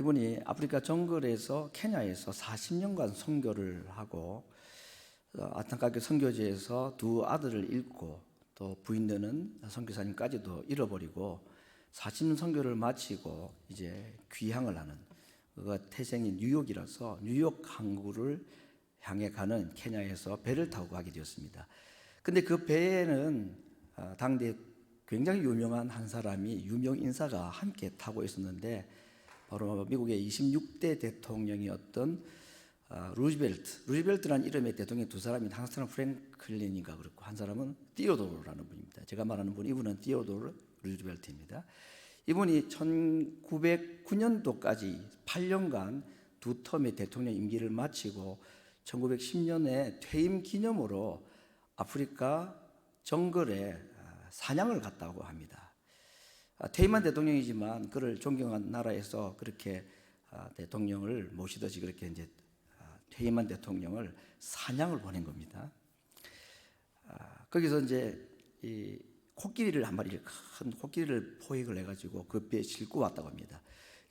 이분이 아프리카 정글에서 케냐에서 40년간 선교를 하고 안타깝게 선교지에서 두 아들을 잃고 또 부인되는 선교사님까지도 잃어버리고 40년 선교를 마치고 이제 귀향을 하는, 그가 태생이 뉴욕이라서 뉴욕 항구를 향해 가는 케냐에서 배를 타고 가게 되었습니다. 근데 그 배에는 당대 굉장히 유명한 한 사람이, 유명 인사가 함께 타고 있었는데 바로 미국의 26대 대통령이었던 루즈벨트라는 이름의 대통령이 두 사람이, 한 사람은 프랭클린인가 그렇고 한 사람은 티오도르라는 분입니다. 제가 말하는 분, 이분은 티오도르 루즈벨트입니다. 이분이 1909년도까지 8년간 두 텀의 대통령 임기를 마치고 1910년에 퇴임 기념으로 아프리카 정글에 사냥을 갔다고 합니다. 퇴임한 대통령이지만 그를 존경한 나라에서 그렇게 대통령을 모시듯이 그렇게 이제 퇴임한 대통령을 사냥을 보낸 겁니다. 거기서 이제 이 코끼리를 한 마리를, 큰 코끼리를 포획을 해가지고 그 배에 싣고 왔다고 합니다.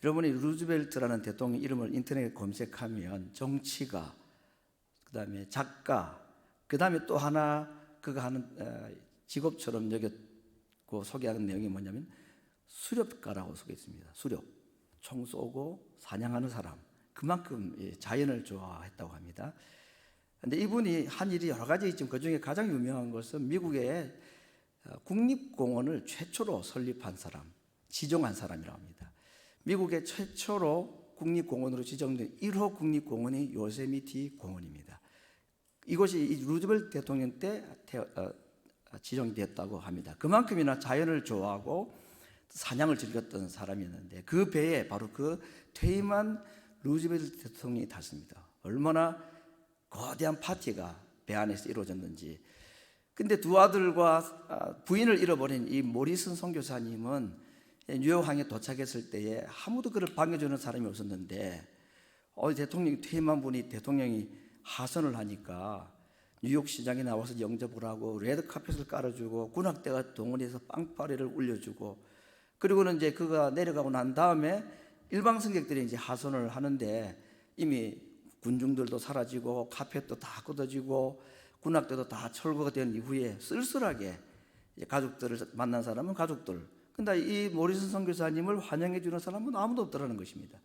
여러분이 루즈벨트라는 대통령 이름을 인터넷에 검색하면 정치가, 그 다음에 작가, 그 다음에 또 하나 그가 하는 직업처럼 여겼고 소개하는 내용이 뭐냐면 수렵가라고 소개했습니다. 수렵, 총 쏘고 사냥하는 사람, 그만큼 자연을 좋아했다고 합니다. 그런데 이분이 한 일이 여러 가지 있지만 그 중에 가장 유명한 것은 미국의 국립공원을 최초로 설립한 사람, 지정한 사람이라고 합니다. 미국의 최초로 국립공원으로 지정된 1호 국립공원이 요세미티 공원입니다. 이곳이 루즈벨트 대통령 때 지정되었다고 합니다. 그만큼이나 자연을 좋아하고 사냥을 즐겼던 사람이었는데 그 배에 바로 그 퇴임한 루즈벨트 대통령이 탔습니다. 얼마나 거대한 파티가 배 안에서 이루어졌는지. 근데 두 아들과 부인을 잃어버린 이 모리슨 선교사님은 뉴욕항에 도착했을 때에 아무도 그를 반겨주는 사람이 없었는데 대통령이 퇴임한 분이 대통령이 하선을 하니까 뉴욕 시장에 나와서 영접을 하고 레드카펫을 깔아주고 군악대가 동원해서 빵파리를 울려주고, 그리고는 이제 그가 내려가고 난 다음에 일방 승객들이 이제 하선을 하는데 이미 군중들도 사라지고 카펫도 다 걷어지고 군악대도 다 철거가 된 이후에 쓸쓸하게 가족들을 만난 사람은 가족들, 근데 이 모리슨 선교사님을 환영해 주는 사람은 아무도 없더라는 것입니다.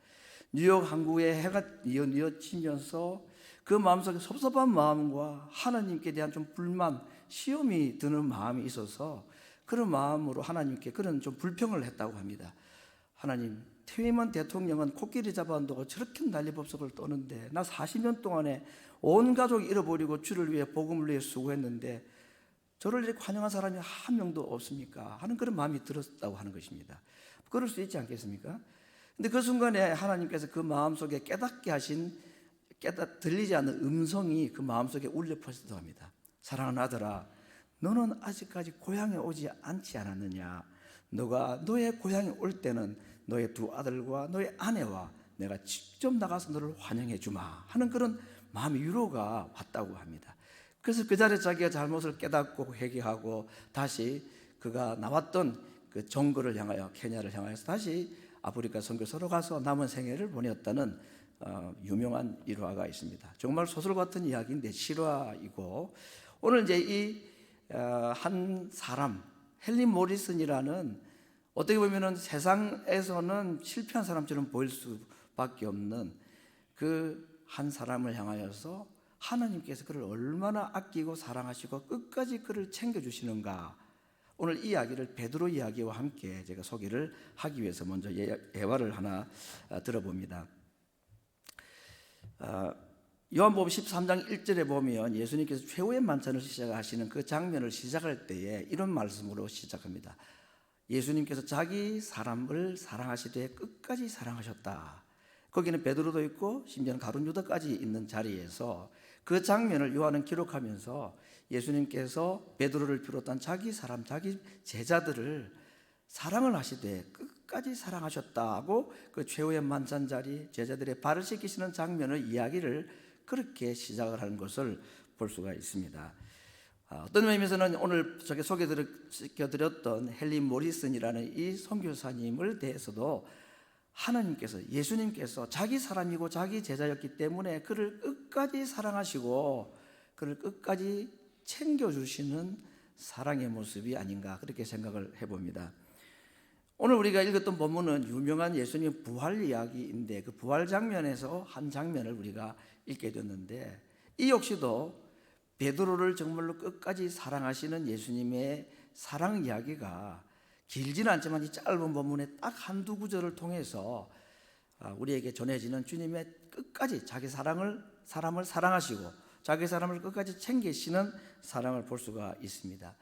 뉴욕 항구에 해가 뉘어지면서 그 마음속에 섭섭한 마음과 하나님께 대한 좀 불만, 시험이 드는 마음이 있어서 그런 마음으로 하나님께 그런 좀 불평을 했다고 합니다. 하나님, 퇴임한 대통령은 코끼리 잡아온다고 저렇게 난리법석을 떠는데 나 40년 동안에 온 가족 잃어버리고 주를 위해 복음을 위해 수고했는데 저를 이렇게 환영한 사람이 한 명도 없습니까? 하는 그런 마음이 들었다고 하는 것입니다. 그럴 수 있지 않겠습니까? 근데 그 순간에 하나님께서 그 마음속에 깨닫게 하신, 들리지 않는 음성이 그 마음속에 울려 퍼지기도 합니다. 사랑하는 아들아, 너는 아직까지 고향에 오지 않지 않았느냐? 너가 너의 고향에 올 때는 너의 두 아들과 너의 아내와 내가 직접 나가서 너를 환영해 주마 하는 그런 마음의 위로가 왔다고 합니다. 그래서 그 자리에 자기가 잘못을 깨닫고 회개하고 다시 그가 나왔던 그 정글을 향하여, 케냐를 향하여서 다시 아프리카 선교사로 가서 남은 생애를 보냈다는 유명한 일화가 있습니다. 정말 소설 같은 이야기인데 실화이고, 오늘 이제 이 한 사람, 헨리 모리슨이라는, 어떻게 보면은 세상에서는 실패한 사람처럼 보일 수밖에 없는 그 한 사람을 향하여서 하나님께서 그를 얼마나 아끼고 사랑하시고 끝까지 그를 챙겨주시는가, 오늘 이 이야기를 베드로 이야기와 함께 제가 소개를 하기 위해서 먼저 예화를 하나 들어봅니다. 요한복음 13장 1절에 보면 예수님께서 최후의 만찬을 시작하시는 그 장면을 시작할 때에 이런 말씀으로 시작합니다. 예수님께서 자기 사람을 사랑하시되 끝까지 사랑하셨다. 거기는 베드로도 있고 심지어는 가룟 유다까지 있는 자리에서 그 장면을 요한은 기록하면서 예수님께서 베드로를 비롯한 자기 사람, 자기 제자들을 사랑을 하시되 끝까지 사랑하셨다고 그 최후의 만찬 자리 제자들의 발을 씻기시는 장면의 이야기를 그렇게 시작을 하는 것을 볼 수가 있습니다. 어떤 의미에서는 오늘 저게 소개시켜드렸던 헨리 모리슨이라는 이 선교사님을 대해서도 하나님께서, 예수님께서 자기 사람이고 자기 제자였기 때문에 그를 끝까지 사랑하시고 그를 끝까지 챙겨주시는 사랑의 모습이 아닌가, 그렇게 생각을 해봅니다. 오늘 우리가 읽었던 본문은 유명한 예수님 부활 이야기인데 그 부활 장면에서 한 장면을 우리가 읽게 됐는데, 이 역시도 베드로를 정말로 끝까지 사랑하시는 예수님의 사랑 이야기가 길지는 않지만 이 짧은 본문에 딱 한두 구절을 통해서 우리에게 전해지는 주님의 끝까지 자기 사람을 사랑하시고 자기 사람을 끝까지 챙기시는 사랑을 볼 수가 있습니다.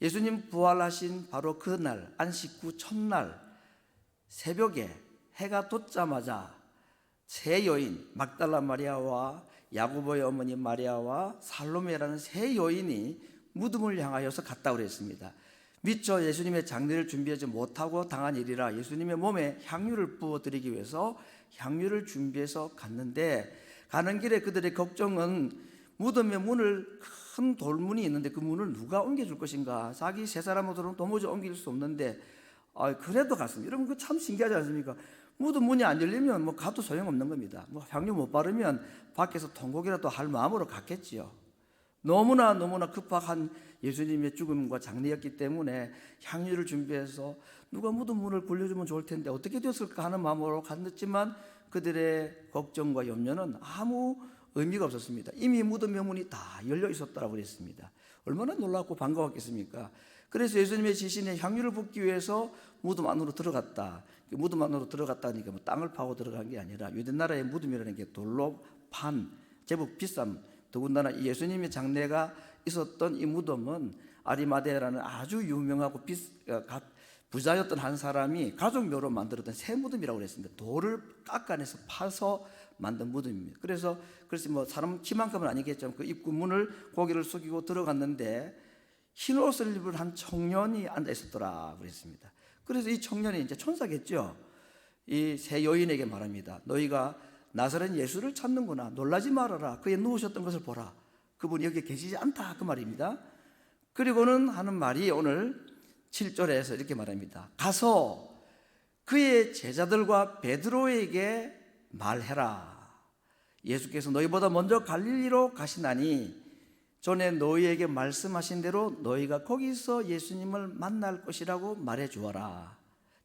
예수님 부활하신 바로 그날, 안식 후 첫날 새벽에 해가 돋자마자 세 여인, 막달라 마리아와 야고보의 어머니 마리아와 살로메라는 세 여인이 무덤을 향하여서 갔다 그랬습니다. 미처 예수님의 장례를 준비하지 못하고 당한 일이라 예수님의 몸에 향유를 부어드리기 위해서 향유를 준비해서 갔는데, 가는 길에 그들의 걱정은 무덤의 문을, 큰 돌문이 있는데 그 문을 누가 옮겨줄 것인가, 자기 세 사람으로는 도무지 옮길 수 없는데 그래도 갔습니다. 여러분, 그 참 신기하지 않습니까? 무덤 문이 안 열리면 뭐 가도 소용없는 겁니다. 뭐 향유 못 바르면 밖에서 통곡이라도 할 마음으로 갔겠지요. 너무나 급박한 예수님의 죽음과 장례였기 때문에 향유를 준비해서 누가 무덤 문을 굴려주면 좋을 텐데 어떻게 되었을까 하는 마음으로 갔지만 그들의 걱정과 염려는 아무 의미가 없었습니다. 이미 무덤의 문이 다 열려 있었다고 그랬습니다. 얼마나 놀랍고 반가웠겠습니까? 그래서 예수님의 지신에 향유를 붓기 위해서 무덤 안으로 들어갔다. 무덤 안으로 들어갔다니까 뭐 땅을 파고 들어간 게 아니라 유대 나라의 무덤이라는 게 돌로 판 제법 비싼, 더군다나 예수님의 장례가 있었던 이 무덤은 아리마데라는 아주 유명하고 부자였던 한 사람이 가족묘로 만들었던 새 무덤이라고 그랬습니다. 돌을 깎아내서 파서 만든 무덤입니다. 그래서 뭐 사람 키만큼은 아니겠지만 그 입구 문을 고개를 숙이고 들어갔는데 흰 옷을 입은 한 청년이 앉아 있었더라 그랬습니다. 그래서 이 청년이 이제 천사겠죠. 이 세 여인에게 말합니다. 너희가 나사렛 예수를 찾는구나. 놀라지 말아라. 그에 누우셨던 것을 보라. 그분이 여기 계시지 않다, 그 말입니다. 그리고는 하는 말이 오늘 7절에서 이렇게 말합니다. 가서 그의 제자들과 베드로에게 말해라. 예수께서 너희보다 먼저 갈릴리로 가시나니 전에 너희에게 말씀하신 대로 너희가 거기서 예수님을 만날 것이라고 말해 주어라.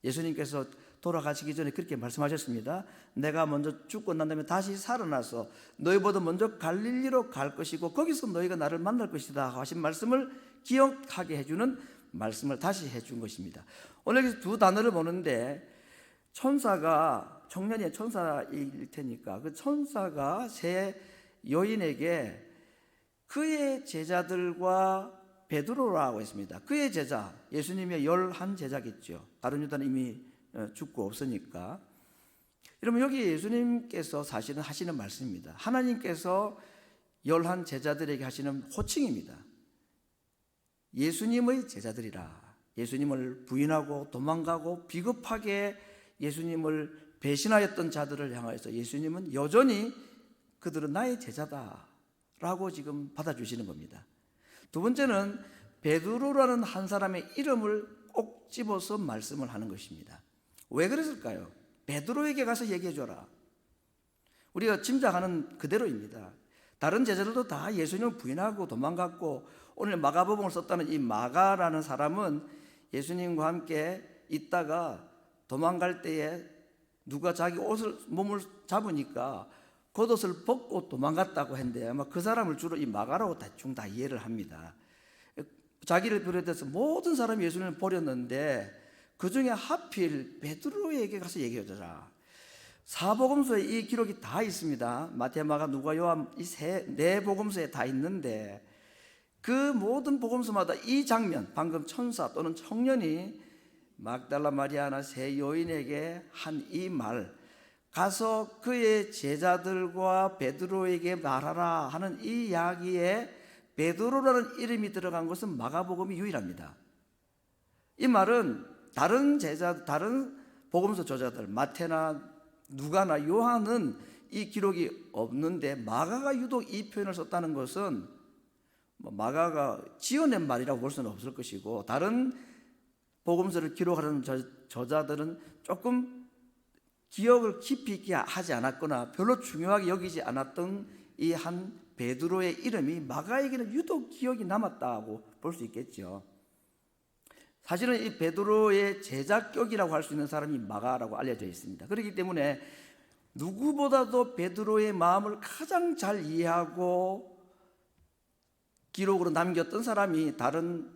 예수님께서 돌아가시기 전에 그렇게 말씀하셨습니다. 내가 먼저 죽고 난 다음에 다시 살아나서 너희보다 먼저 갈릴리로 갈 것이고 거기서 너희가 나를 만날 것이다 하신 말씀을 기억하게 해주는 말씀을 다시 해준 것입니다. 오늘 두 단어를 보는데 천사가, 청년이 천사일 테니까 그 천사가 세 여인에게 그의 제자들과 베드로라고 했습니다. 그의 제자, 예수님의 11 제자겠죠. 다른 유다는 이미 죽고 없으니까. 여러분, 여기 예수님께서 사실은 하시는 말씀입니다. 하나님께서 11 제자들에게 하시는 호칭입니다. 예수님의 제자들이라. 예수님을 부인하고 도망가고 비겁하게 예수님을 배신하였던 자들을 향하여서 예수님은 여전히 그들은 나의 제자다라고 지금 받아주시는 겁니다. 두 번째는 베드로라는 한 사람의 이름을 꼭 집어서 말씀을 하는 것입니다. 왜 그랬을까요? 베드로에게 가서 얘기해줘라. 우리가 짐작하는 그대로입니다. 다른 제자들도 다 예수님을 부인하고 도망갔고, 오늘 마가복음을 썼다는 이 마가라는 사람은 예수님과 함께 있다가 도망갈 때에 누가 자기 몸을 잡으니까 겉옷을 벗고 도망갔다고 했는데 아마 그 사람을 주로 이 마가라고 대충 다 이해를 합니다. 자기를 비롯해서 모든 사람이 예수님을 버렸는데 그 중에 하필 베드로에게 가서 얘기해줘라. 사복음서에 이 기록이 다 있습니다. 마태, 마가, 누가, 요한 이 네 복음서에 다 있는데 그 모든 복음서마다 이 장면, 방금 천사 또는 청년이 막달라 마리아나 세 여인에게 한 이 말, 가서 그의 제자들과 베드로에게 말하라 하는 이 이야기에 베드로라는 이름이 들어간 것은 마가복음이 유일합니다. 이 말은 다른 복음서 저자들 마태나 누가나 요한은 이 기록이 없는데 마가가 유독 이 표현을 썼다는 것은 마가가 지어낸 말이라고 볼 수는 없을 것이고, 다른 복음서를 기록하는 저자들은 조금 기억을 깊이 있게 하지 않았거나 별로 중요하게 여기지 않았던 이 한 베드로의 이름이 마가에게는 유독 기억이 남았다고 볼 수 있겠죠. 사실은 이 베드로의 제자격이라고 할 수 있는 사람이 마가라고 알려져 있습니다. 그렇기 때문에 누구보다도 베드로의 마음을 가장 잘 이해하고 기록으로 남겼던 사람이 다른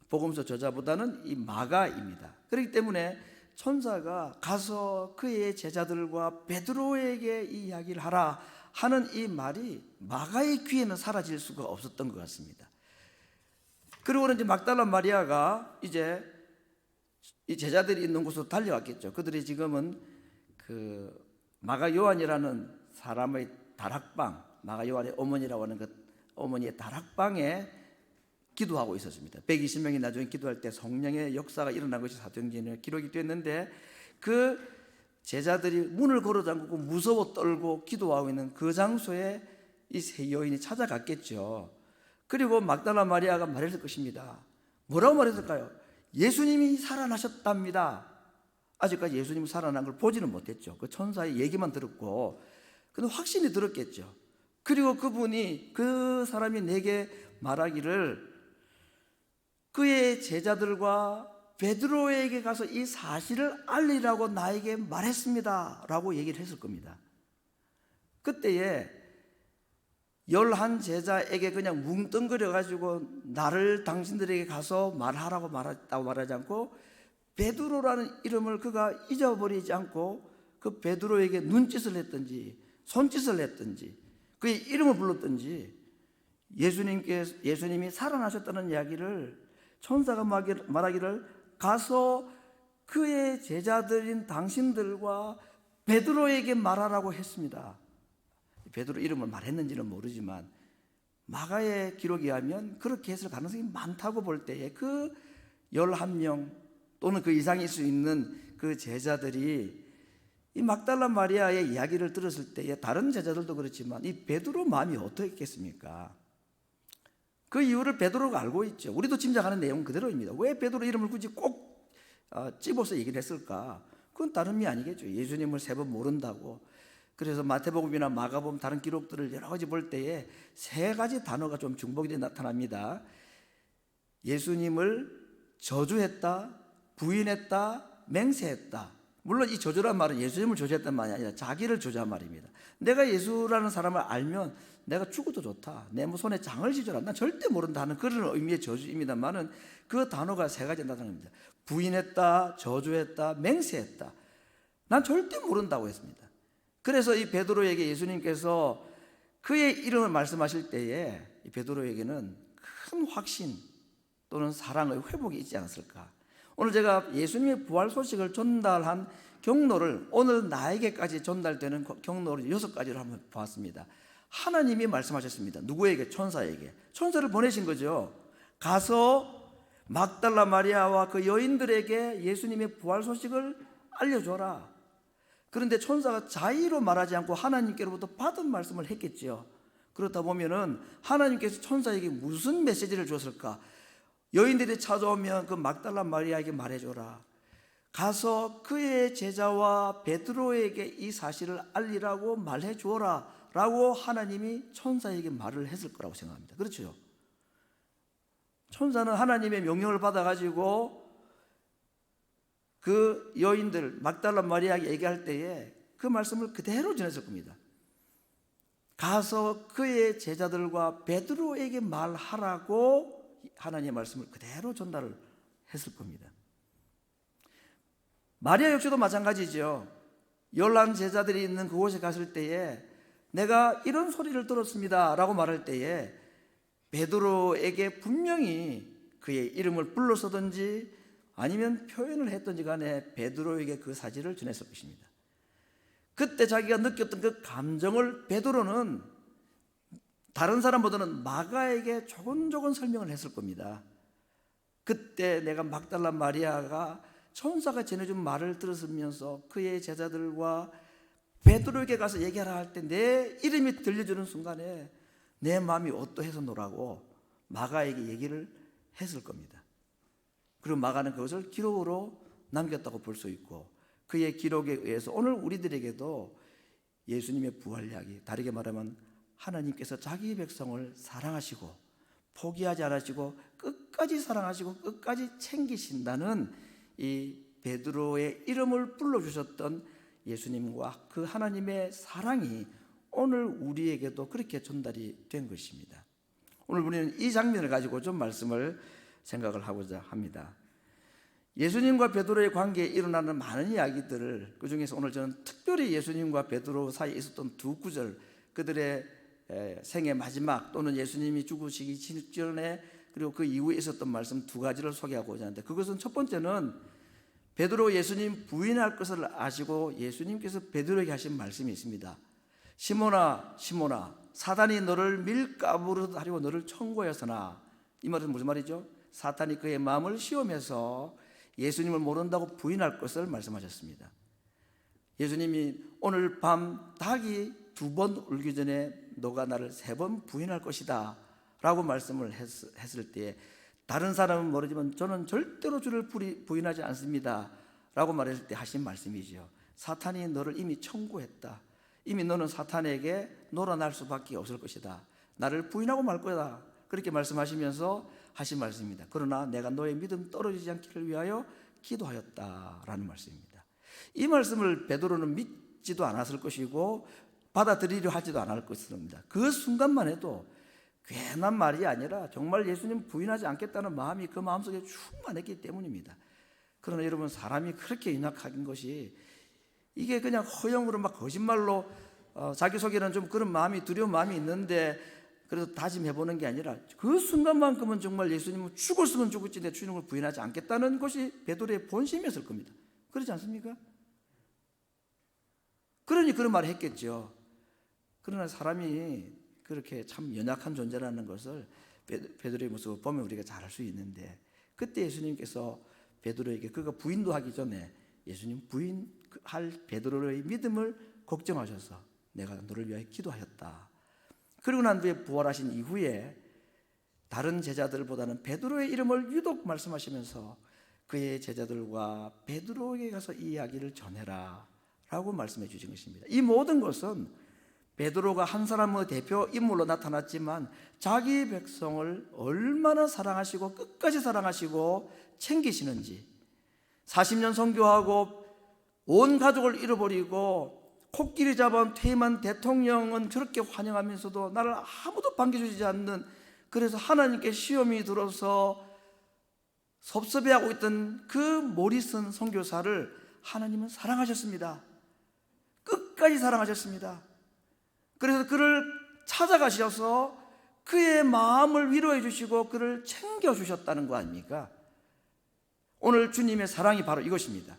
복음서 저자보다는 이 마가입니다. 그렇기 때문에 천사가 가서 그의 제자들과 베드로에게 이 이야기를 하라 하는 이 말이 마가의 귀에는 사라질 수가 없었던 것 같습니다. 그리고는 이제 막달라 마리아가 이제 이 제자들이 있는 곳으로 달려왔겠죠. 그들이 지금은 그 마가 요한이라는 사람의 다락방, 마가 요한의 어머니라고 하는 그 어머니의 다락방에 기도하고 있었습니다. 120명이 나중에 기도할 때 성령의 역사가 일어난 것이 사도행전에 기록이 됐는데 그 제자들이 문을 걸어 잠그고 무서워 떨고 기도하고 있는 그 장소에 이 세 여인이 찾아갔겠죠. 그리고 막달라 마리아가 말했을 것입니다. 뭐라고 말했을까요? 예수님이 살아나셨답니다. 아직까지 예수님이 살아난 걸 보지는 못했죠. 그 천사의 얘기만 들었고, 근데 확신이 들었겠죠. 그리고 그분이 그 사람이 내게 말하기를 그의 제자들과 베드로에게 가서 이 사실을 알리라고 나에게 말했습니다 라고 얘기를 했을 겁니다. 그때에 11 제자에게 그냥 뭉뚱그려 가지고 나를 당신들에게 가서 말하라고 말했다고 말하지 않고 베드로라는 이름을 그가 잊어버리지 않고 그 베드로에게 눈짓을 했든지 손짓을 했든지 그의 이름을 불렀든지 예수님이 살아나셨다는 이야기를 천사가 말하기를 가서 그의 제자들인 당신들과 베드로에게 말하라고 했습니다. 베드로 이름을 말했는지는 모르지만 마가의 기록에 하면 그렇게 했을 가능성이 많다고 볼 때에 그 11명 또는 그 이상일 수 있는 그 제자들이 이 막달라 마리아의 이야기를 들었을 때에 다른 제자들도 그렇지만 이 베드로 마음이 어떻겠습니까? 그 이유를 베드로가 알고 있죠. 우리도 짐작하는 내용 그대로입니다. 왜 베드로 이름을 굳이 꼭 집어서 얘기를 했을까? 그건 다름이 아니겠죠. 예수님을 3번 모른다고. 그래서 마태복음이나 마가복음 다른 기록들을 여러 가지 볼 때에 3가지 단어가 좀 중복이 나타납니다. 예수님을 저주했다, 부인했다, 맹세했다. 물론 이 저주란 말은 예수님을 저주했단 말이 아니라 자기를 저주한 말입니다. 내가 예수라는 사람을 알면 내가 죽어도 좋다, 내 손에 장을 지져라, 난 절대 모른다 하는 그런 의미의 저주입니다만은 그 단어가 3가지 나타납니다. 부인했다, 저주했다, 맹세했다. 난 절대 모른다고 했습니다. 그래서 이 베드로에게 예수님께서 그의 이름을 말씀하실 때에 이 베드로에게는 큰 확신 또는 사랑의 회복이 있지 않았을까. 오늘 제가 예수님의 부활 소식을 전달한 경로를 오늘 나에게까지 전달되는 경로를 6가지로 한번 보았습니다. 하나님이 말씀하셨습니다. 누구에게? 천사에게. 천사를 보내신 거죠. 가서 막달라 마리아와 그 여인들에게 예수님의 부활 소식을 알려줘라. 그런데 천사가 자의로 말하지 않고 하나님께로부터 받은 말씀을 했겠지요. 그렇다 보면은 하나님께서 천사에게 무슨 메시지를 주었을까? 여인들이 찾아오면 그 막달라 마리아에게 말해줘라. 가서 그의 제자와 베드로에게 이 사실을 알리라고 말해주어라 라고 하나님이 천사에게 말을 했을 거라고 생각합니다. 그렇죠? 천사는 하나님의 명령을 받아가지고 그 여인들 막달라 마리아에게 얘기할 때에 그 말씀을 그대로 전했을 겁니다. 가서 그의 제자들과 베드로에게 말하라고 하나님의 말씀을 그대로 전달을 했을 겁니다. 마리아 역시도 마찬가지죠. 11 제자들이 있는 그곳에 갔을 때에 내가 이런 소리를 들었습니다 라고 말할 때에 베드로에게 분명히 그의 이름을 불러서든지 아니면 표현을 했든지 간에 베드로에게 그 사실을 전했을 것입니다. 그때 자기가 느꼈던 그 감정을 베드로는 다른 사람보다는 마가에게 조곤조곤 설명을 했을 겁니다. 그때 내가 막달라 마리아가 천사가 전해준 말을 들었으면서 그의 제자들과 베드로에게 가서 얘기하라 할 때 내 이름이 들려주는 순간에 내 마음이 어떠해서 노라고 마가에게 얘기를 했을 겁니다. 그리고 마가는 그것을 기록으로 남겼다고 볼 수 있고 그의 기록에 의해서 오늘 우리들에게도 예수님의 부활 이야기, 다르게 말하면 하나님께서 자기 백성을 사랑하시고 포기하지 않으시고 끝까지 사랑하시고 끝까지 챙기신다는 이 베드로의 이름을 불러주셨던 예수님과 그 하나님의 사랑이 오늘 우리에게도 그렇게 전달이 된 것입니다. 오늘 우리는 이 장면을 가지고 좀 말씀을 생각을 하고자 합니다. 예수님과 베드로의 관계에 일어나는 많은 이야기들을, 그 중에서 오늘 저는 특별히 예수님과 베드로 사이에 있었던 두 구절, 그들의 생의 마지막 또는 예수님이 죽으시기 직전에 그리고 그 이후에 있었던 말씀 두 가지를 소개하고자 하는데, 그것은 첫 번째는 베드로 예수님 부인할 것을 아시고 예수님께서 베드로에게 하신 말씀이 있습니다. 시몬아 시몬아 사단이 너를 밀가부르듯 하려고 너를 청구하였으나, 이 말은 무슨 말이죠? 사탄이 그의 마음을 시험해서 예수님을 모른다고 부인할 것을 말씀하셨습니다. 예수님이 오늘 밤 닭이 2번 울기 전에 너가 나를 3번 부인할 것이다 라고 말씀을 했을 때, 다른 사람은 모르지만 저는 절대로 주를 부인하지 않습니다 라고 말했을 때 하신 말씀이죠. 사탄이 너를 이미 청구했다. 이미 너는 사탄에게 놀아날 수밖에 없을 것이다. 나를 부인하고 말 거다. 그렇게 말씀하시면서 하신 말씀입니다. 그러나 내가 너의 믿음 떨어지지 않기를 위하여 기도하였다라는 말씀입니다. 이 말씀을 베드로는 믿지도 않았을 것이고 받아들이려 하지도 않을 것입니다. 그 순간만 해도 괜한 말이 아니라 정말 예수님 부인하지 않겠다는 마음이 그 마음속에 충만했기 때문입니다. 그러나 여러분, 사람이 그렇게 연약한 것이, 이게 그냥 허영으로 막 거짓말로 자기소개는 좀 그런 마음이, 두려운 마음이 있는데 그래서 다짐해보는 게 아니라 그 순간만큼은 정말 예수님은 죽었으면 죽을지 내 주님을 부인하지 않겠다는 것이 베드로의 본심이었을 겁니다. 그렇지 않습니까? 그러니 그런 말을 했겠죠. 그러나 사람이 그렇게 참 연약한 존재라는 것을 베드로의 모습을 보면 우리가 잘 알 수 있는데, 그때 예수님께서 베드로에게, 그가 부인도 하기 전에 예수님 부인할 베드로의 믿음을 걱정하셔서 내가 너를 위하여 기도하였다. 그리고 난 뒤에 부활하신 이후에 다른 제자들보다는 베드로의 이름을 유독 말씀하시면서 그의 제자들과 베드로에게 가서 이 이야기를 전해라 라고 말씀해 주신 것입니다. 이 모든 것은 베드로가 한 사람의 대표 인물로 나타났지만 자기 백성을 얼마나 사랑하시고 끝까지 사랑하시고 챙기시는지, 40년 선교하고 온 가족을 잃어버리고 코끼리 잡아온 퇴임한 대통령은 저렇게 환영하면서도 나를 아무도 반겨주지 않는, 그래서 하나님께 시험이 들어서 섭섭해하고 있던 그 모리슨 선교사를 하나님은 사랑하셨습니다. 끝까지 사랑하셨습니다. 그래서 그를 찾아가셔서 그의 마음을 위로해 주시고 그를 챙겨주셨다는 거 아닙니까? 오늘 주님의 사랑이 바로 이것입니다.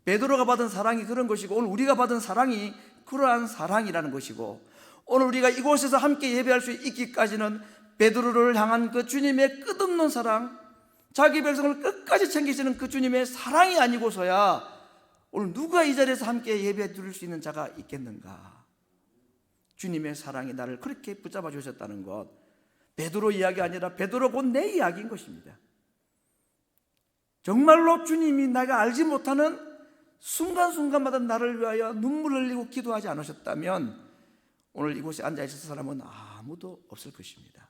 베드로가 받은 사랑이 그런 것이고, 오늘 우리가 받은 사랑이 그러한 사랑이라는 것이고, 오늘 우리가 이곳에서 함께 예배할 수 있기까지는 베드로를 향한 그 주님의 끝없는 사랑, 자기 백성을 끝까지 챙기시는 그 주님의 사랑이 아니고서야 오늘 누가 이 자리에서 함께 예배 드릴 수 있는 자가 있겠는가? 주님의 사랑이 나를 그렇게 붙잡아 주셨다는 것, 베드로 이야기 아니라 베드로 곧 내 이야기인 것입니다. 정말로 주님이 내가 알지 못하는 순간순간마다 나를 위하여 눈물을 흘리고 기도하지 않으셨다면 오늘 이곳에 앉아있을 사람은 아무도 없을 것입니다.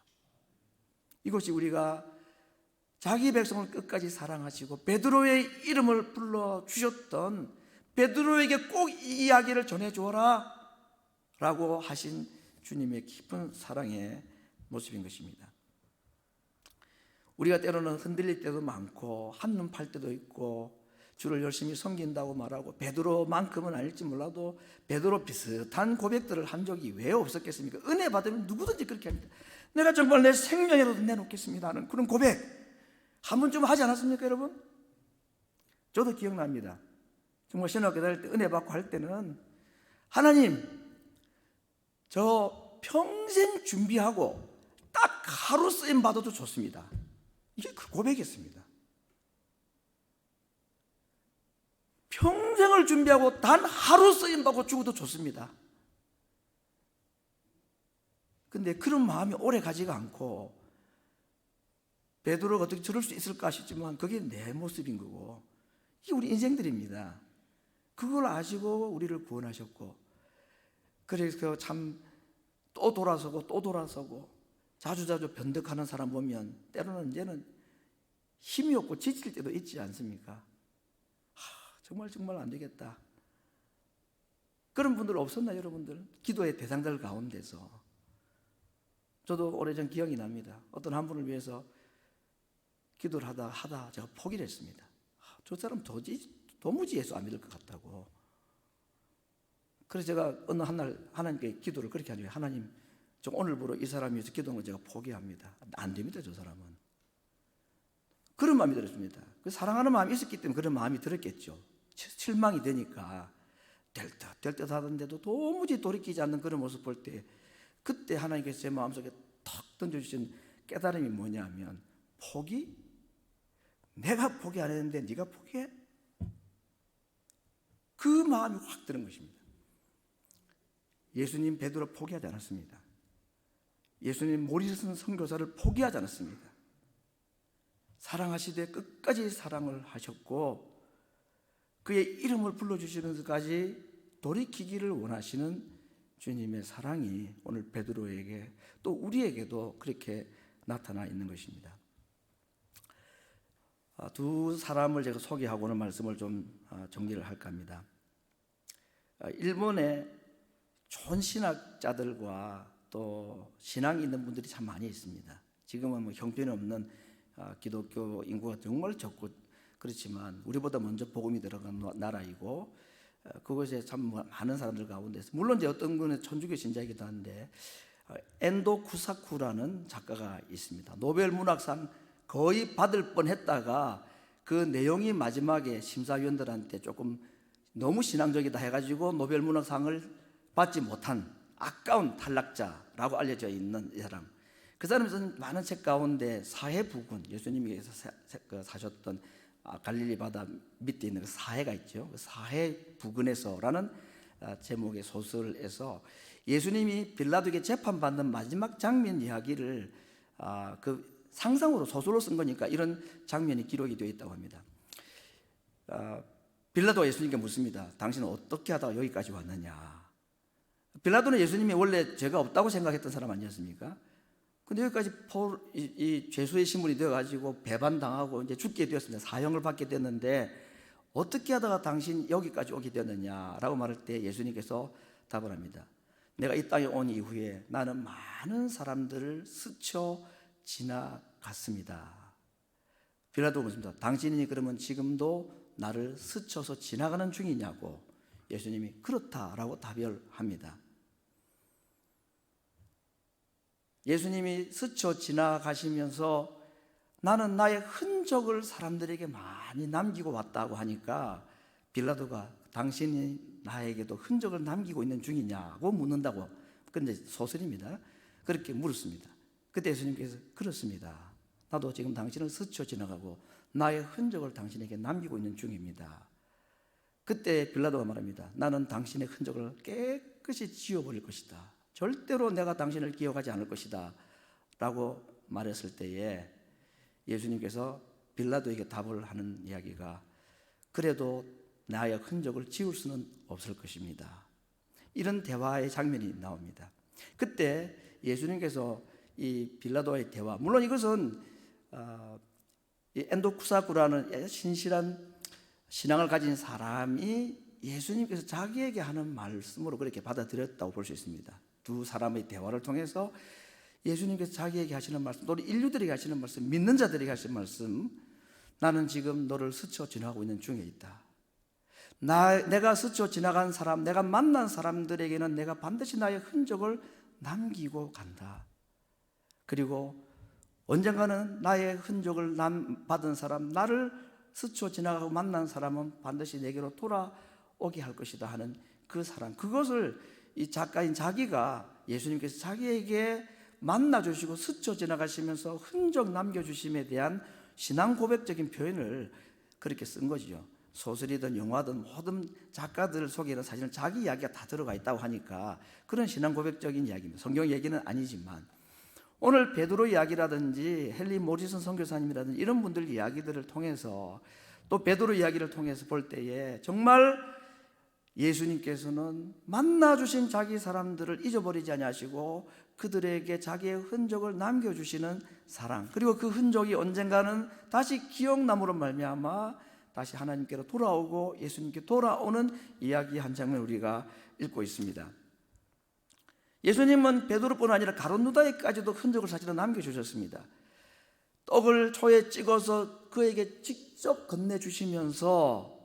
이것이 우리가 자기 백성을 끝까지 사랑하시고 베드로의 이름을 불러주셨던, 베드로에게 꼭 이 이야기를 전해주어라 라고 하신 주님의 깊은 사랑의 모습인 것입니다. 우리가 때로는 흔들릴 때도 많고 한눈 팔 때도 있고 주를 열심히 섬긴다고 말하고, 베드로만큼은 아닐지 몰라도 베드로 비슷한 고백들을 한 적이 왜 없었겠습니까? 은혜 받으면 누구든지 그렇게 합니다. 내가 정말 내 생명이라도 내놓겠습니다 하는 그런 고백 한 번쯤 하지 않았습니까, 여러분? 저도 기억납니다. 정말 신학교 다닐 때 은혜 받고 할 때는 하나님, 저 평생 준비하고 딱 하루 쓰임 받아도 좋습니다. 이게 그 고백이었습니다. 평생을 준비하고 단 하루 쓰임 받고 죽어도 좋습니다. 근데 그런 마음이 오래 가지가 않고, 베드로가 어떻게 저럴 수 있을까 싶지만 그게 내 모습인 거고, 이게 우리 인생들입니다. 그걸 아시고 우리를 구원하셨고, 그래서 참 또 돌아서고 또 돌아서고 자주자주 변덕하는 사람 보면 때로는 이제는 힘이 없고 지칠 때도 있지 않습니까? 정말 안 되겠다. 그런 분들 없었나 여러분들? 기도의 대상들 가운데서. 저도 오래전 기억이 납니다. 어떤 한 분을 위해서 기도를 하다 제가 포기를 했습니다. 저 사람 도무지 예수 안 믿을 것 같다고. 그래서 제가 어느 한날 하나님께 기도를 그렇게 하니, 하나님, 좀 오늘부로 이 사람이 위해서 기도하는 걸 제가 포기합니다. 안 됩니다, 저 사람은. 그런 마음이 들었습니다. 사랑하는 마음이 있었기 때문에 그런 마음이 들었겠죠. 실망이 되니까 될 듯 하던데도 도무지 돌이키지 않는 그런 모습 볼 때, 그때 하나님께서 제 마음속에 탁 던져주신 깨달음이 뭐냐면, 포기? 내가 포기 안 했는데 네가 포기해? 그 마음이 확 드는 것입니다. 예수님 베드로 포기하지 않았습니다. 예수님 모리슨 선교사를 포기하지 않았습니다. 사랑하시되 끝까지 사랑을 하셨고, 그의 이름을 불러주시면서까지 돌이키기를 원하시는 주님의 사랑이 오늘 베드로에게, 또 우리에게도 그렇게 나타나 있는 것입니다. 두 사람을 제가 소개하고 오늘 말씀을 좀 정리를 할까 합니다. 일본에 좋은 신학자들과 또 신앙이 있는 분들이 참 많이 있습니다. 지금은 뭐 형편없는 기독교 인구가 정말 적고 그렇지만 우리보다 먼저 복음이 들어간 나라이고, 그것에 참 많은 사람들 가운데서, 물론 이제 어떤 분은 천주교 신자이기도 한데, 엔도 쿠사쿠라는 작가가 있습니다. 노벨 문학상 거의 받을 뻔했다가 그 내용이 마지막에 심사위원들한테 조금 너무 신앙적이다 해가지고 노벨 문학상을 받지 못한 아까운 탈락자라고 알려져 있는 이 사람. 그 사람은 많은 책 가운데 사해부군, 예수님께서 사셨던 갈릴리 바다 밑에 있는 그 사해가 있죠. 그 사해부근에서라는 제목의 소설에서 예수님이 빌라도에게 재판받는 마지막 장면 이야기를 그 상상으로 소설로 쓴 거니까 이런 장면이 기록이 되어 있다고 합니다. 빌라도가 예수님께 묻습니다. 당신은 어떻게 하다가 여기까지 왔느냐? 빌라도는 예수님이 원래 죄가 없다고 생각했던 사람 아니었습니까? 근데 여기까지 이 죄수의 신분이 되어가지고 배반당하고 이제 죽게 되었습니다. 사형을 받게 됐는데 어떻게 하다가 당신 여기까지 오게 되었느냐라고 말할 때 예수님께서 답을 합니다. 내가 이 땅에 온 이후에 나는 많은 사람들을 스쳐 지나갔습니다. 빌라도가 묻습니다. 당신이 그러면 지금도 나를 스쳐서 지나가는 중이냐고. 예수님이 그렇다라고 답을 합니다. 예수님이 스쳐 지나가시면서 나는 나의 흔적을 사람들에게 많이 남기고 왔다고 하니까 빌라도가 당신이 나에게도 흔적을 남기고 있는 중이냐고 묻는다고. 그런데 소설입니다. 그렇게 물었습니다. 그때 예수님께서 그렇습니다. 나도 지금 당신을 스쳐 지나가고 나의 흔적을 당신에게 남기고 있는 중입니다. 그때 빌라도가 말합니다. 나는 당신의 흔적을 깨끗이 지워버릴 것이다. 절대로 내가 당신을 기억하지 않을 것이다 라고 말했을 때에 예수님께서 빌라도에게 답을 하는 이야기가, 그래도 나의 흔적을 지울 수는 없을 것입니다. 이런 대화의 장면이 나옵니다. 그때 예수님께서 이 빌라도와의 대화, 물론 이것은 이 엔도쿠사쿠라는 신실한 신앙을 가진 사람이 예수님께서 자기에게 하는 말씀으로 그렇게 받아들였다고 볼 수 있습니다. 두 사람의 대화를 통해서 예수님께서 자기에게 하시는 말씀, 또 인류들에게 하시는 말씀, 믿는 자들에게 하시는 말씀, 나는 지금 너를 스쳐 지나가고 있는 중에 있다. 내가 스쳐 지나간 사람, 내가 만난 사람들에게는 내가 반드시 나의 흔적을 남기고 간다. 그리고 언젠가는 나의 흔적을 받은 사람, 나를 스쳐 지나가고 만난 사람은 반드시 내게로 돌아오게 할 것이다 하는 그 사람, 그것을 이 작가인 자기가 예수님께서 자기에게 만나주시고 스쳐 지나가시면서 흔적 남겨주심에 대한 신앙 고백적인 표현을 그렇게 쓴 거죠. 소설이든 영화든 모든 작가들 속에는 사실은 자기 이야기가 다 들어가 있다고 하니까 그런 신앙 고백적인 이야기입니다. 성경 얘기는 아니지만 오늘 베드로 이야기라든지 헨리 모리슨 선교사님이라든지 이런 분들 이야기들을 통해서 또 베드로 이야기를 통해서 볼 때에 정말 예수님께서는 만나주신 자기 사람들을 잊어버리지 아니하시고 그들에게 자기의 흔적을 남겨주시는 사랑, 그리고 그 흔적이 언젠가는 다시 기억남으로 말미암아 다시 하나님께로 돌아오고 예수님께 돌아오는 이야기 한 장면 우리가 읽고 있습니다. 예수님은 베드로뿐 아니라 가룟 유다에까지도 흔적을 사실은 남겨주셨습니다. 떡을 초에 찍어서 그에게 직접 건네주시면서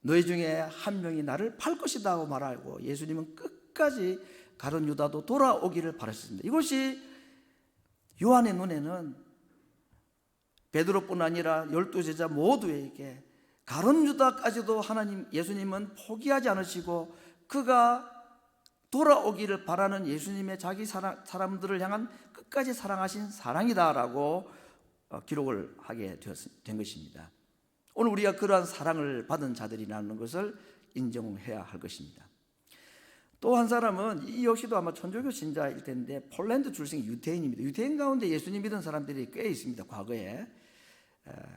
너희 중에 한 명이 나를 팔 것이다 하고 말하고 예수님은 끝까지 가룟 유다도 돌아오기를 바라셨습니다. 이것이 요한의 눈에는 베드로뿐 아니라 12제자 모두에게 가룟 유다까지도 예수님은 포기하지 않으시고 그가 돌아오기를 바라는 예수님의 자기 사람들을 향한 끝까지 사랑하신 사랑이다라고 기록을 하게 된 것입니다. 오늘 우리가 그러한 사랑을 받은 자들이라는 것을 인정해야 할 것입니다. 또 한 사람은 이 역시도 아마 천주교 신자일 텐데 폴란드 출생 유태인입니다. 유태인 가운데 예수님 믿은 사람들이 꽤 있습니다, 과거에.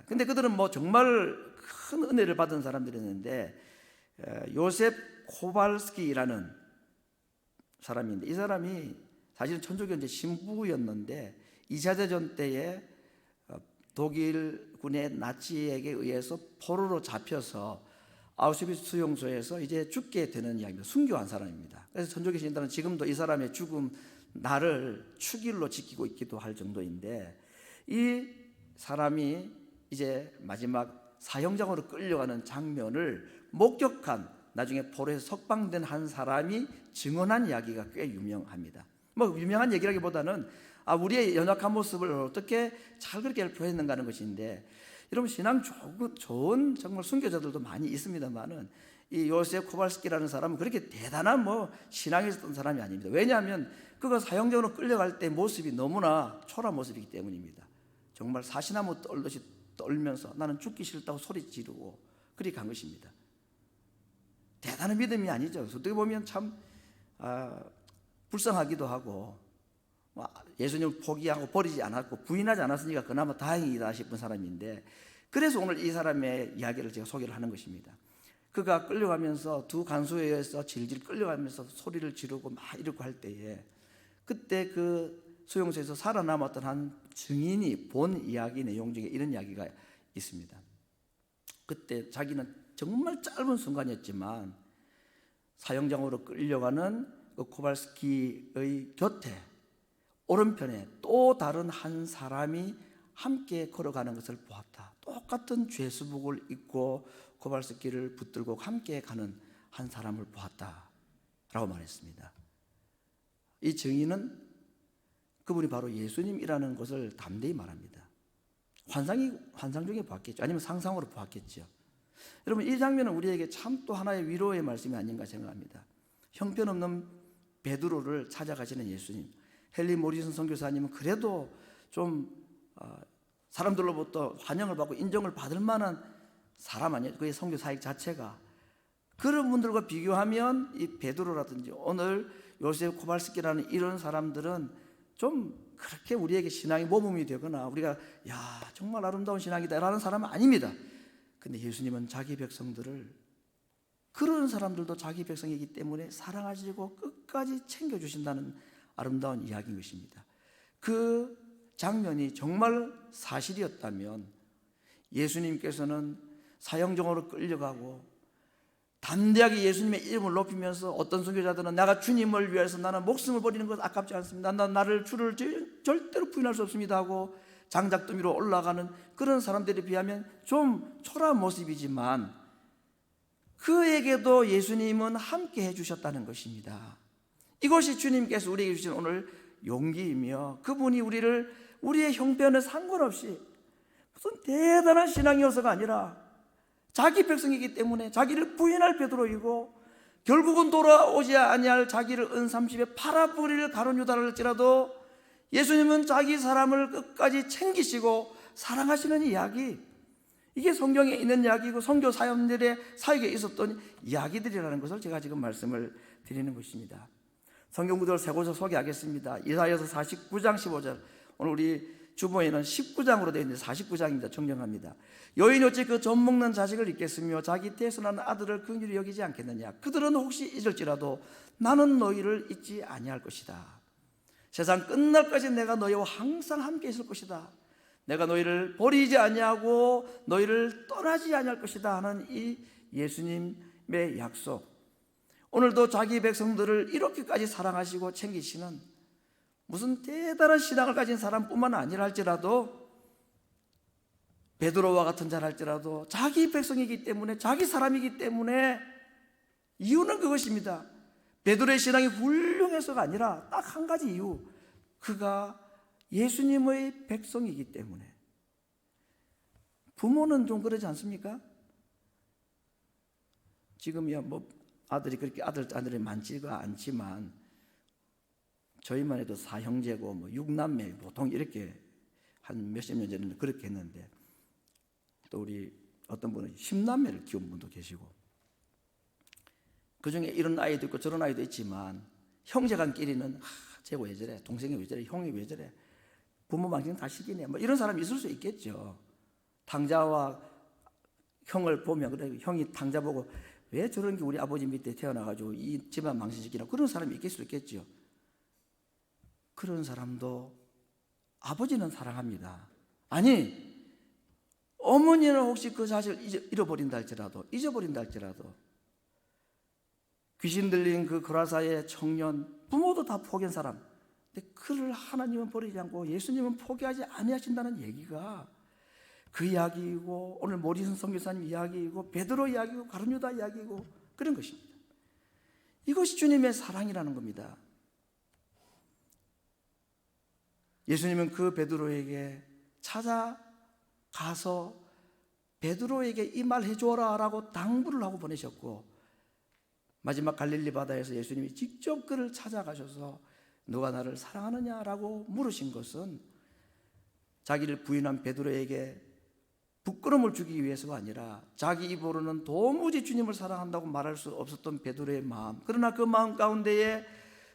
근데 그들은 뭐 정말 큰 은혜를 받은 사람들이었는데 요셉 코발스키라는 사람인데 이 사람이 사실은 천주교 이제 신부였는데 2차 대전 때에 독일군의 나치에게 의해서 포로로 잡혀서 아우슈비츠 수용소에서 이제 죽게 되는 이야기입니다. 순교한 사람입니다. 그래서 천주교 신자는 지금도 이 사람의 죽음 날을 축일로 지키고 있기도 할 정도인데 이 사람이 이제 마지막 사형장으로 끌려가는 장면을 목격한 나중에 포로에서 석방된 한 사람이 증언한 이야기가 꽤 유명합니다. 뭐 유명한 얘기라기보다는 우리의 연약한 모습을 어떻게 잘 그렇게 표현했는가 하는 것인데 여러분 신앙 좋은 정말 순교자들도 많이 있습니다만은 이 요셉 코발스키라는 사람은 그렇게 대단한 신앙이 있었던 사람이 아닙니다. 왜냐하면 그가 사형장으로 끌려갈 때 모습이 너무나 초라한 모습이기 때문입니다. 정말 사시나무 떨듯이 떨면서 나는 죽기 싫다고 소리 지르고 그리 간 것입니다. 대단한 믿음이 아니죠. 어떻게 보면 참 불쌍하기도 하고 예수님을 포기하고 버리지 않았고 부인하지 않았으니까 그나마 다행이다 싶은 사람인데 그래서 오늘 이 사람의 이야기를 제가 소개를 하는 것입니다. 그가 끌려가면서 두 간수에 의해서 질질 끌려가면서 소리를 지르고 막 이러고 할 때에 그때 그 수용소에서 살아남았던 한 증인이 본 이야기 내용 중에 이런 이야기가 있습니다. 그때 자기는 정말 짧은 순간이었지만 사형장으로 끌려가는 그 코발스키의 곁에 오른편에 또 다른 한 사람이 함께 걸어가는 것을 보았다. 똑같은 죄수복을 입고 코발스키를 붙들고 함께 가는 한 사람을 보았다 라고 말했습니다. 이 증인은 그분이 바로 예수님이라는 것을 담대히 말합니다. 환상 중에 보았겠죠. 아니면 상상으로 보았겠죠. 여러분 이 장면은 우리에게 참 또 하나의 위로의 말씀이 아닌가 생각합니다. 형편없는 베드로를 찾아가시는 예수님. 헨리 모리슨 선교사님은 그래도 좀 사람들로부터 환영을 받고 인정을 받을 만한 사람 아니에요. 그의 선교 사역 자체가. 그런 분들과 비교하면 이 베드로라든지 오늘 요셉 코발스키라는 이런 사람들은 좀 그렇게 우리에게 신앙이 모범이 되거나 우리가 정말 아름다운 신앙이다 라는 사람은 아닙니다. 근데 예수님은 자기 백성들을 그런 사람들도 자기 백성이기 때문에 사랑하시고 끝까지 챙겨주신다는 아름다운 이야기인 것입니다. 그 장면이 정말 사실이었다면 예수님께서는 사형정으로 끌려가고 담대하게 예수님의 이름을 높이면서 어떤 선교자들은 내가 주님을 위해서 나는 목숨을 버리는 것 아깝지 않습니다. 나를 주를 절대로 부인할 수 없습니다 하고 장작더미 위로 올라가는 그런 사람들에 비하면 좀 초라한 모습이지만 그에게도 예수님은 함께 해주셨다는 것입니다. 이것이 주님께서 우리에게 주신 오늘 용기이며 그분이 우리의 형편에 상관없이 무슨 대단한 신앙이어서가 아니라 자기 백성이기 때문에 자기를 부인할 베드로이고 결국은 돌아오지 아니할 자기를 은30에 팔아버릴 가룟 유다를 할지라도 예수님은 자기 사람을 끝까지 챙기시고 사랑하시는 이야기, 이게 성경에 있는 이야기고 선교 사람들의 사역에 있었던 이야기들이라는 것을 제가 지금 말씀을 드리는 것입니다. 성경 구절을 세 곳을 소개하겠습니다. 이사야서 49장 15절, 오늘 우리 주보에는 19장으로 되어 있는데 49장입니다. 정정합니다. 여인이 어찌 그 젖 먹는 자식을 잊겠으며 자기 태어난 아들을 긍휼히 여기지 않겠느냐. 그들은 혹시 잊을지라도 나는 너희를 잊지 아니할 것이다. 세상 끝날까지 내가 너희와 항상 함께 있을 것이다. 내가 너희를 버리지 아니하고 너희를 떠나지 아니할 것이다 하는 이 예수님의 약속. 오늘도 자기 백성들을 이렇게까지 사랑하시고 챙기시는 무슨 대단한 신앙을 가진 사람뿐만 아니라 할지라도, 베드로와 같은 자라 할지라도 자기 백성이기 때문에, 자기 사람이기 때문에, 이유는 그것입니다. 베드로의 신앙이 훌륭해서가 아니라 딱 한 가지 이유, 그가 예수님의 백성이기 때문에. 부모는 좀 그러지 않습니까? 지금이야 뭐 아들이 그렇게 아들이 많지가 않지만 저희만 해도 사형제고 뭐 6남매 보통 이렇게 한 몇십 년 전에는 그렇게 했는데, 또 우리 어떤 분은 10남매를 키운 분도 계시고, 그 중에 이런 아이도 있고 저런 아이도 있지만 형제간끼리는 쟤 왜 저래, 동생이 왜 저래, 형이 왜 저래, 부모 망신 다 시키네, 뭐 이런 사람이 있을 수 있겠죠. 당자와 형을 보면 그래, 형이 당자 보고 왜 저런 게 우리 아버지 밑에 태어나가지고 이 집안 망신시키나, 그런 사람이 있을 수 있겠죠. 그런 사람도 아버지는 사랑합니다. 아니, 어머니는 혹시 그 자식을 잃어버린다 할지라도, 잊어버린다 할지라도, 귀신 들린 그 거라사의 청년, 부모도 다 포기한 사람, 근데 그를 하나님은 버리지 않고 예수님은 포기하지 아니하신다는 얘기가 그 이야기이고, 오늘 모리슨 선교사님 이야기이고, 베드로 이야기이고, 가룟유다 이야기이고, 그런 것입니다. 이것이 주님의 사랑이라는 겁니다. 예수님은 그 베드로에게 찾아가서 베드로에게 이 말 해줘라 라고 당부를 하고 보내셨고, 마지막 갈릴리 바다에서 예수님이 직접 그를 찾아가셔서 너가 나를 사랑하느냐라고 물으신 것은 자기를 부인한 베드로에게 부끄러움을 주기 위해서가 아니라, 자기 입으로는 도무지 주님을 사랑한다고 말할 수 없었던 베드로의 마음, 그러나 그 마음 가운데에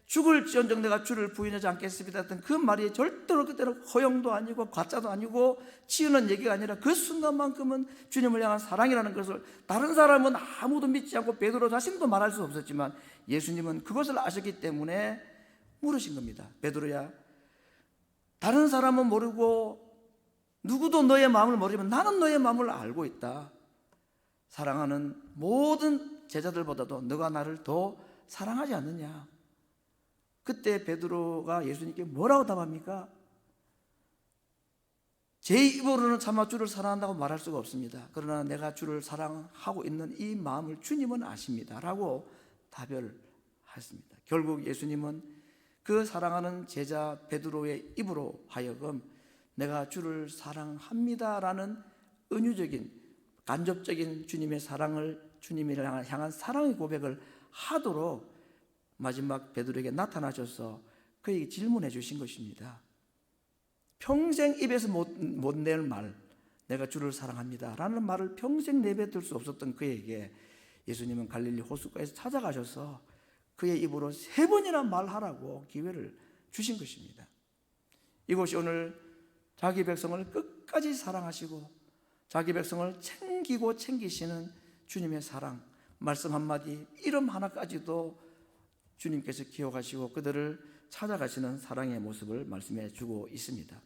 죽을지언정 내가 주를 부인하지 않겠습니다 했던 그 말이 절대로 그때는 허영도 아니고 가짜도 아니고 치우는 얘기가 아니라 그 순간만큼은 주님을 향한 사랑이라는 것을 다른 사람은 아무도 믿지 않고 베드로 자신도 말할 수 없었지만 예수님은 그것을 아셨기 때문에 물으신 겁니다. 베드로야, 다른 사람은 모르고 누구도 너의 마음을 모르지만 나는 너의 마음을 알고 있다. 사랑하는 모든 제자들보다도 너가 나를 더 사랑하지 않느냐. 그때 베드로가 예수님께 뭐라고 답합니까? 제 입으로는 차마 주를 사랑한다고 말할 수가 없습니다. 그러나 내가 주를 사랑하고 있는 이 마음을 주님은 아십니다 라고 답을 했습니다. 결국 예수님은 그 사랑하는 제자 베드로의 입으로 하여금 내가 주를 사랑합니다 라는 은유적인, 간접적인 주님의 사랑을, 주님을 향한 사랑의 고백을 하도록 마지막 베드로에게 나타나셔서 그에게 질문해 주신 것입니다. 평생 입에서 못 낼 말, 내가 주를 사랑합니다 라는 말을 평생 내뱉을 수 없었던 그에게 예수님은 갈릴리 호숫가에서 찾아가셔서 그의 입으로 3번이나 말하라고 기회를 주신 것입니다. 이것이 오늘 자기 백성을 끝까지 사랑하시고 자기 백성을 챙기고 챙기시는 주님의 사랑, 말씀 한마디, 이름 하나까지도 주님께서 기억하시고 그들을 찾아가시는 사랑의 모습을 말씀해 주고 있습니다.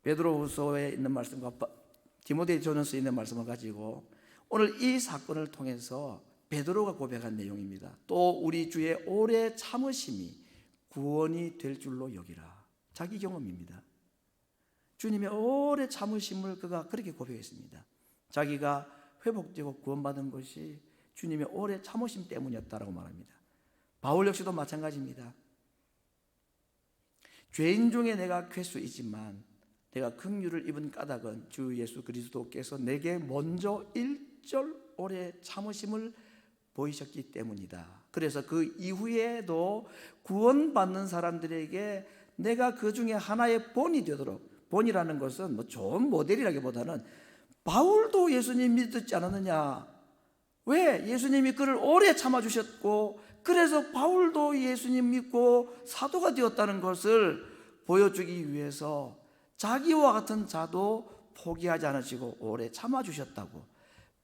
베드로후서에 있는 말씀과 디모데전서에 있는 말씀을 가지고 오늘 이 사건을 통해서 베드로가 고백한 내용입니다. 또 우리 주의 오래 참으심이 구원이 될 줄로 여기라. 자기 경험입니다. 주님의 오래 참으심을 그가 그렇게 고백했습니다. 자기가 회복되고 구원받은 것이 주님의 오래 참으심 때문이었다라고 말합니다. 바울 역시도 마찬가지입니다. 죄인 중에 내가 괴수이지만 내가 긍휼을 입은 까닭은 주 예수 그리스도께서 내게 먼저 일절 오래 참으심을 보이셨기 때문이다. 그래서 그 이후에도 구원받는 사람들에게 내가 그 중에 하나의 본이 되도록, 본이라는 것은 뭐 좋은 모델이라기보다는 바울도 예수님 믿었지 않았느냐, 왜 예수님이 그를 오래 참아주셨고 그래서 바울도 예수님 믿고 사도가 되었다는 것을 보여주기 위해서 자기와 같은 자도 포기하지 않으시고 오래 참아주셨다고.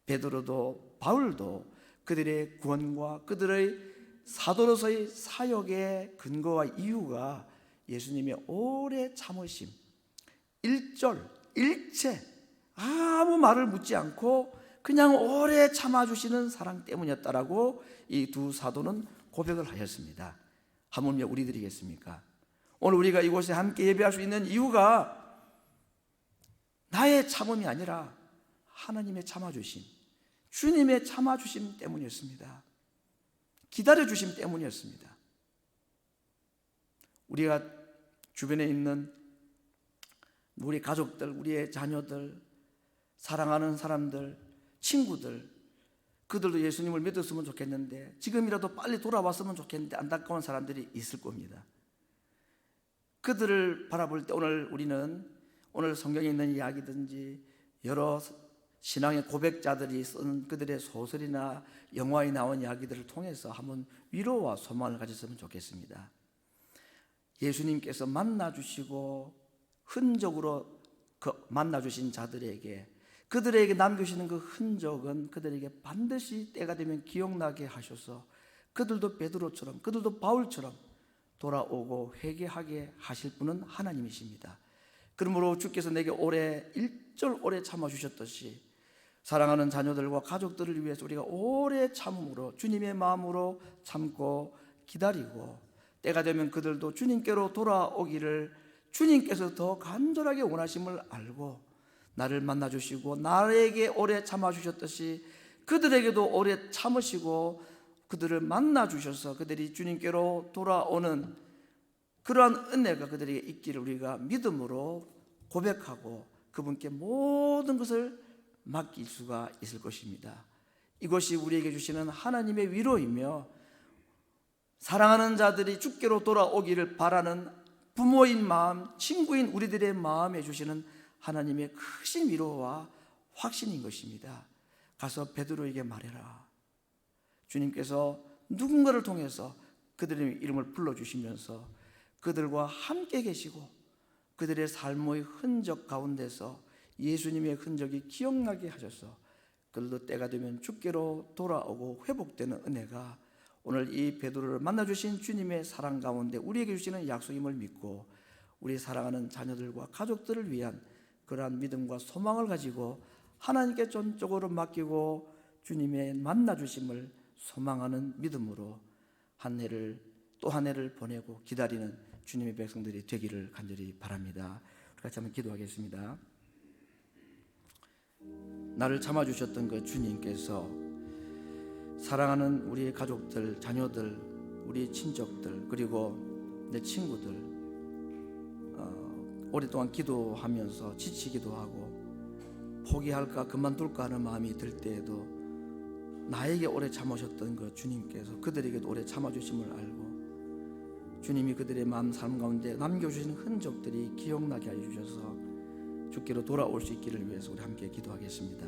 베드로도 바울도 그들의 구원과 그들의 사도로서의 사역의 근거와 이유가 예수님의 오래 참으심, 일절 일체 아무 말을 묻지 않고 그냥 오래 참아주시는 사랑 때문이었다라고 이 두 사도는 고백을 하셨습니다. 하물며 우리들이겠습니까? 오늘 우리가 이곳에 함께 예배할 수 있는 이유가 나의 참음이 아니라 하나님의 참아주심, 주님의 참아주심 때문이었습니다. 기다려주심 때문이었습니다. 우리가 주변에 있는 우리 가족들, 우리의 자녀들, 사랑하는 사람들, 친구들, 그들도 예수님을 믿었으면 좋겠는데 지금이라도 빨리 돌아왔으면 좋겠는데 안타까운 사람들이 있을 겁니다. 그들을 바라볼 때 우리는 오늘 성경에 있는 이야기든지 여러 신앙의 고백자들이 쓴 그들의 소설이나 영화에 나온 이야기들을 통해서 한번 위로와 소망을 가졌으면 좋겠습니다. 예수님께서 만나주시고 흔적으로 만나주신 자들에게, 그들에게 남겨주시는 그 흔적은 그들에게 반드시 때가 되면 기억나게 하셔서 그들도 베드로처럼, 그들도 바울처럼 돌아오고 회개하게 하실 분은 하나님이십니다. 그러므로 주께서 내게 일절 오래 참아주셨듯이 사랑하는 자녀들과 가족들을 위해서 우리가 오래 참음으로 주님의 마음으로 참고 기다리고 때가 되면 그들도 주님께로 돌아오기를 주님께서 더 간절하게 원하심을 알고 나를 만나주시고 나에게 오래 참아주셨듯이 그들에게도 오래 참으시고 그들을 만나주셔서 그들이 주님께로 돌아오는 그러한 은혜가 그들에게 있기를 우리가 믿음으로 고백하고 그분께 모든 것을 맡길 수가 있을 것입니다. 이것이 우리에게 주시는 하나님의 위로이며 사랑하는 자들이 주께로 돌아오기를 바라는 부모인 마음, 친구인 우리들의 마음에 주시는 하나님의 크신 위로와 확신인 것입니다. 가서 베드로에게 말해라. 주님께서 누군가를 통해서 그들의 이름을 불러주시면서 그들과 함께 계시고 그들의 삶의 흔적 가운데서 예수님의 흔적이 기억나게 하셔서 그들도 때가 되면 주께로 돌아오고 회복되는 은혜가 오늘 이 베드로를 만나주신 주님의 사랑 가운데 우리에게 주시는 약속임을 믿고 우리 사랑하는 자녀들과 가족들을 위한 그러한 믿음과 소망을 가지고 하나님께 전적으로 맡기고 주님의 만나주심을 소망하는 믿음으로 또 한 해를 보내고 기다리는 주님의 백성들이 되기를 간절히 바랍니다. 우리 같이 한번 기도하겠습니다. 나를 참아주셨던 그 주님께서 사랑하는 우리 가족들, 자녀들, 우리 친척들 그리고 내 친구들 오랫동안 기도하면서 지치기도 하고 포기할까 그만둘까 하는 마음이 들 때에도 나에게 오래 참으셨던 그 주님께서 그들에게도 오래 참아주심을 알고 주님이 그들의 마음 삶 가운데 남겨주신 흔적들이 기억나게 해주셔서 주께로 돌아올 수 있기를 위해서 우리 함께 기도하겠습니다.